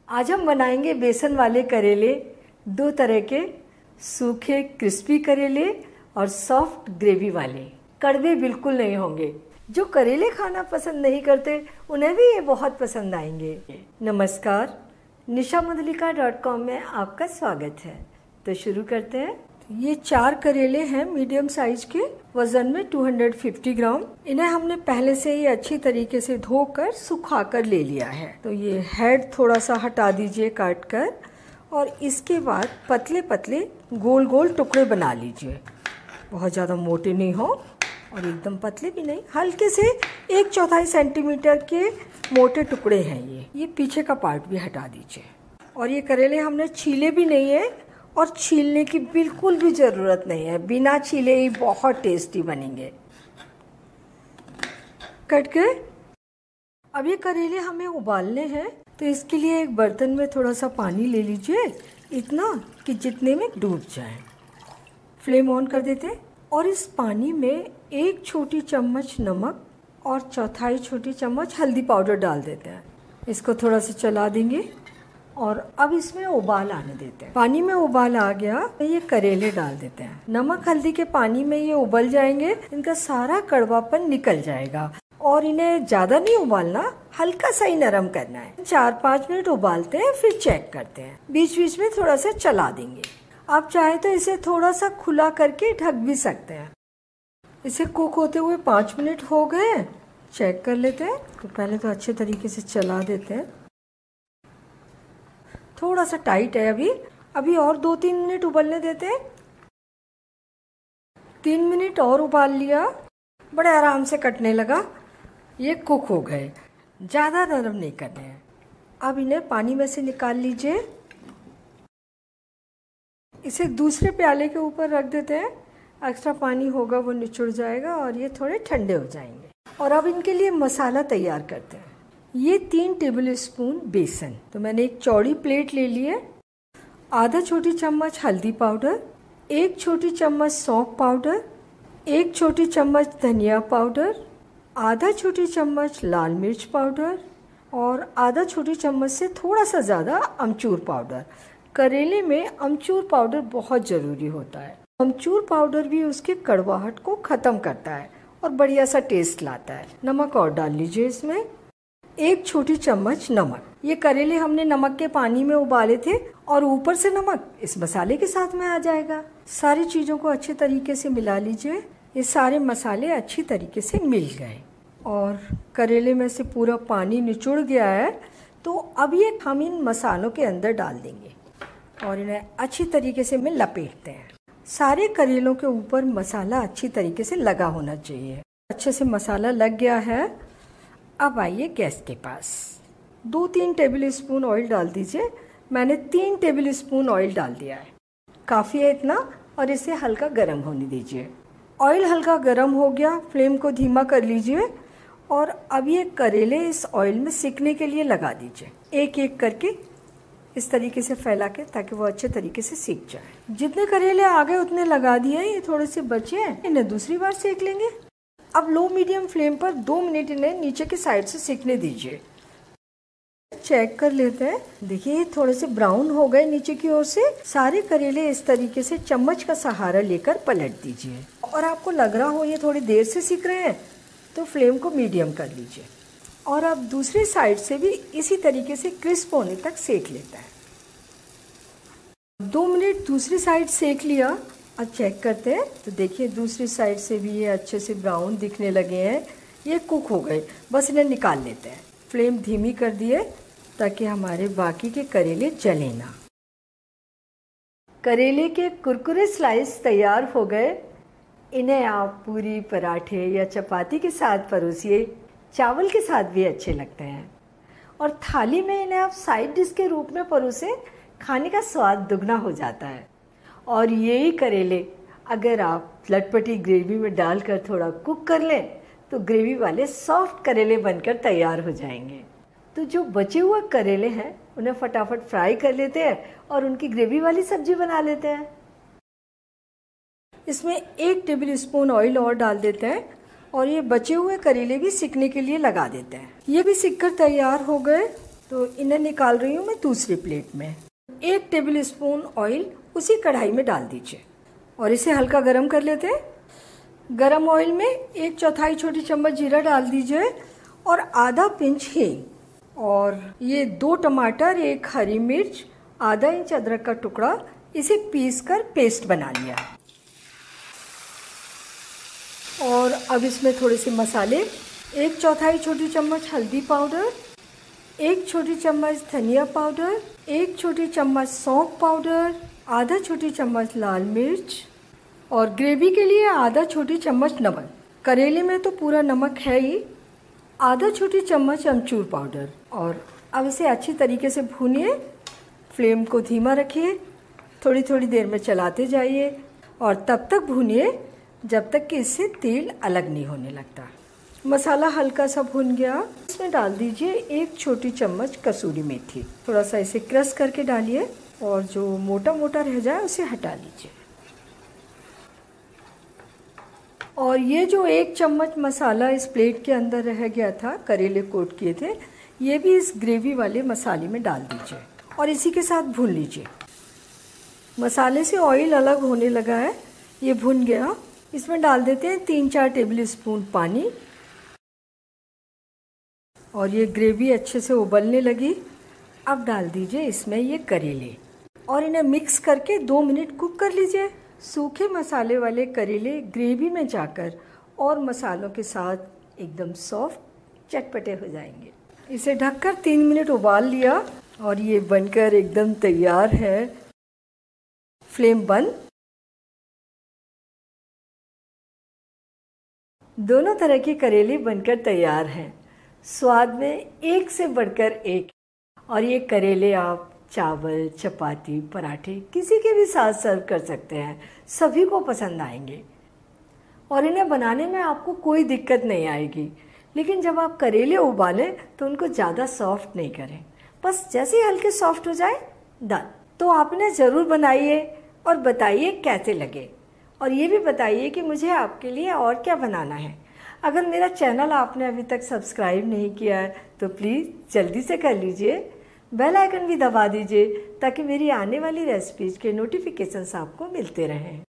आज हम बनाएंगे बेसन वाले करेले। दो तरह के, सूखे क्रिस्पी करेले और सॉफ्ट ग्रेवी वाले। कड़वे बिल्कुल नहीं होंगे। जो करेले खाना पसंद नहीं करते उन्हें भी ये बहुत पसंद आएंगे। नमस्कार, nishamandalika.com में आपका स्वागत है। तो शुरू करते हैं। ये 4 करेले हैं मीडियम साइज के, वजन में 250 ग्राम। इन्हें हमने पहले से ही अच्छी तरीके से धोकर सुखाकर ले लिया है। तो ये हेड थोड़ा सा हटा दीजिए काट कर, और इसके बाद पतले पतले गोल गोल टुकड़े बना लीजिए। बहुत ज़्यादा मोटे नहीं हो और एकदम पतले भी नहीं, हल्के से 1/4 सेंटीमीटर के मोटे टुकड़े हैं। ये पीछे का पार्ट भी हटा दीजिए। और ये करेले हमने छीले भी नहीं है और छीलने की बिल्कुल भी ज़रूरत नहीं है। बिना छीले ही बहुत टेस्टी बनेंगे। कट के अब ये करेले हमें उबालने हैं। तो इसके लिए एक बर्तन में थोड़ा सा पानी ले लीजिए, इतना कि जितने में डूब जाए। फ्लेम ऑन कर देते हैं और इस पानी में 1 छोटी चम्मच नमक और 1/4 छोटी चम्मच हल्दी पाउडर डाल देते हैं। इसको थोड़ा सा चला देंगे और अब इसमें उबाल आने देते हैं। पानी में उबाल आ गया तो ये करेले डाल देते हैं। नमक हल्दी के पानी में ये उबल जाएंगे, इनका सारा कड़वापन निकल जाएगा। और इन्हें ज़्यादा नहीं उबालना, हल्का सा ही नरम करना है। 4-5 मिनट उबालते हैं, फिर चेक करते हैं। बीच बीच में थोड़ा सा चला देंगे। आप चाहे तो इसे थोड़ा सा खुला करके ढक भी सकते हैं। इसे कुक होते हुए 5 मिनट हो गए, चेक कर लेते हैं। तो पहले तो अच्छे तरीके से चला देते हैं। थोड़ा सा टाइट है अभी और 2-3 मिनट उबलने देते हैं। 3 मिनट और उबाल लिया, बड़े आराम से कटने लगा। ये कुक हो गए, ज़्यादा नरम नहीं करने हैं। अब इन्हें पानी में से निकाल लीजिए। इसे दूसरे प्याले के ऊपर रख देते हैं। एक्स्ट्रा पानी होगा वो निचुड़ जाएगा और ये थोड़े ठंडे हो जाएंगे। और अब इनके लिए मसाला तैयार करते हैं। ये 3 टेबल स्पून बेसन। तो मैंने एक चौड़ी प्लेट ले ली है। आधा छोटी चम्मच हल्दी पाउडर, 1 छोटी चम्मच सौंफ पाउडर, 1 छोटी चम्मच धनिया पाउडर, आधा छोटी चम्मच लाल मिर्च पाउडर और आधा छोटी चम्मच से थोड़ा सा ज़्यादा अमचूर पाउडर। करेले में अमचूर पाउडर बहुत ज़रूरी होता है। अमचूर पाउडर भी उसके कड़वाहट को ख़त्म करता है और बढ़िया सा टेस्ट लाता है। नमक और डाल लीजिए इसमें, 1 छोटी चम्मच नमक। ये करेले हमने नमक के पानी में उबाले थे और ऊपर से नमक इस मसाले के साथ में आ जाएगा। सारी चीज़ों को अच्छे तरीके से मिला लीजिए। ये सारे मसाले अच्छी तरीके से मिल गए और करेले में से पूरा पानी निचुड़ गया है। तो अब ये हम इन मसालों के अंदर डाल देंगे और इन्हें अच्छी तरीके से में लपेटते हैं। सारे करेलों के ऊपर मसाला अच्छी तरीके से लगा होना चाहिए। अच्छे से मसाला लग गया है। अब आइए गैस के पास। 2-3 टेबल स्पून ऑयल डाल दीजिए। मैंने 3 टेबल स्पून ऑयल डाल दिया है, काफ़ी है इतना। और इसे हल्का गर्म होने दीजिए। ऑयल हल्का गर्म हो गया, फ्लेम को धीमा कर लीजिए और अब ये करेले इस ऑयल में सिकने के लिए लगा दीजिए। एक एक करके इस तरीके से फैला के, ताकि वो अच्छे तरीके से सीख जाए। जितने करेले आ गए उतने लगा दिए। ये थोड़े से बचे हैं, इन्हें दूसरी बार सेक लेंगे। अब लो मीडियम फ्लेम पर 2 मिनट इन्हें नीचे की साइड से सिकने दीजिए। चेक कर लेते हैं। देखिए ये थोड़े से ब्राउन हो गए नीचे की ओर से। सारे करेले इस तरीके से चम्मच का सहारा लेकर पलट दीजिए। और आपको लग रहा हो ये थोड़ी देर से सिक रहे हैं तो फ्लेम को मीडियम कर लीजिए। और अब दूसरी साइड से भी इसी तरीके से क्रिस्प होने तक सेक लेता है। 2 मिनट दूसरी साइड सेक लिया। अब चेक करते हैं। तो देखिए दूसरी साइड से भी ये अच्छे से ब्राउन दिखने लगे हैं। ये कुक हो गए, बस इन्हें निकाल लेते हैं। फ्लेम धीमी कर दिए ताकि हमारे बाकी के करेले जले ना। करेले के कुरकुरे स्लाइस तैयार हो गए। इन्हें आप पूरी, पराठे या चपाती के साथ परोसिए। चावल के साथ भी अच्छे लगते हैं। और थाली में इन्हें आप साइड डिश के रूप में परोसे, खाने का स्वाद दुगना हो जाता है। और यही करेले अगर आप लटपटी ग्रेवी में डालकर थोड़ा कुक कर लें तो ग्रेवी वाले सॉफ्ट करेले बनकर तैयार हो जाएंगे। तो जो बचे हुए करेले हैं उन्हें फटाफट फ्राई कर लेते हैं और उनकी ग्रेवी वाली सब्जी बना लेते हैं। इसमें 1 टेबल स्पून ऑयल और डाल देते हैं और ये बचे हुए करेले भी सिकने के लिए लगा देते हैं। ये भी सिक कर तैयार हो गए। तो इन्हें निकाल रही हूँ मैं दूसरी प्लेट में। 1 टेबल स्पून ऑयल उसी कढ़ाई में डाल दीजिए और इसे हल्का गरम कर लेते हैं। गरम ऑयल में 1/4 छोटी चम्मच जीरा डाल दीजिए और आधा पिंच हींग, और ये 2 टमाटर, 1 हरी मिर्च, आधा इंच अदरक का टुकड़ा, इसे पीस कर पेस्ट बना लिया। और अब इसमें थोड़े से मसाले, 1/4 छोटी चम्मच हल्दी पाउडर, 1 छोटी चम्मच धनिया पाउडर, 1 छोटी चम्मच सौंफ पाउडर, आधा छोटी चम्मच लाल मिर्च, और ग्रेवी के लिए आधा छोटी चम्मच नमक। करेले में तो पूरा नमक है ही। आधा छोटी चम्मच अमचूर पाउडर। और अब इसे अच्छी तरीके से भूनिए। फ्लेम को धीमा रखिए, थोड़ी थोड़ी देर में चलाते जाइए और तब तक भूनिए जब तक कि इससे तेल अलग नहीं होने लगता। मसाला हल्का सा भुन गया, इसमें डाल दीजिए 1 छोटी चम्मच कसूरी मेथी। थोड़ा सा इसे क्रश करके डालिए और जो मोटा मोटा रह जाए उसे हटा लीजिए। और ये जो 1 चम्मच मसाला इस प्लेट के अंदर रह गया था, करेले कोट किए थे, ये भी इस ग्रेवी वाले मसाले में डाल दीजिए और इसी के साथ भून लीजिए। मसाले से ऑयल अलग होने लगा है, ये भुन गया। इसमें डाल देते हैं 3-4 टेबल स्पून पानी और ये ग्रेवी अच्छे से उबलने लगी। अब डाल दीजिए इसमें ये करेले और इन्हें मिक्स करके 2 मिनट कुक कर लीजिए। सूखे मसाले वाले करेले ग्रेवी में जाकर और मसालों के साथ एकदम सॉफ्ट चटपटे हो जाएंगे। इसे ढककर 3 मिनट उबाल लिया और ये बनकर एकदम तैयार है। फ्लेम बंद। दोनों तरह के करेले बनकर तैयार हैं। स्वाद में एक से बढ़कर एक। और ये करेले आप चावल, चपाती, पराठे किसी के भी साथ सर्व कर सकते हैं, सभी को पसंद आएंगे और इन्हें बनाने में आपको कोई दिक्कत नहीं आएगी। लेकिन जब आप करेले उबालें तो उनको ज़्यादा सॉफ्ट नहीं करें, बस जैसे ही हल्के सॉफ्ट हो जाए डन। तो आप इन्हें ज़रूर बनाइए और बताइए कैसे लगे, और ये भी बताइए कि मुझे आपके लिए और क्या बनाना है। अगर मेरा चैनल आपने अभी तक सब्सक्राइब नहीं किया है तो प्लीज़ जल्दी से कर लीजिए, बेल आइकन भी दबा दीजिए ताकि मेरी आने वाली रेसिपीज़ के नोटिफिकेशंस आपको मिलते रहें।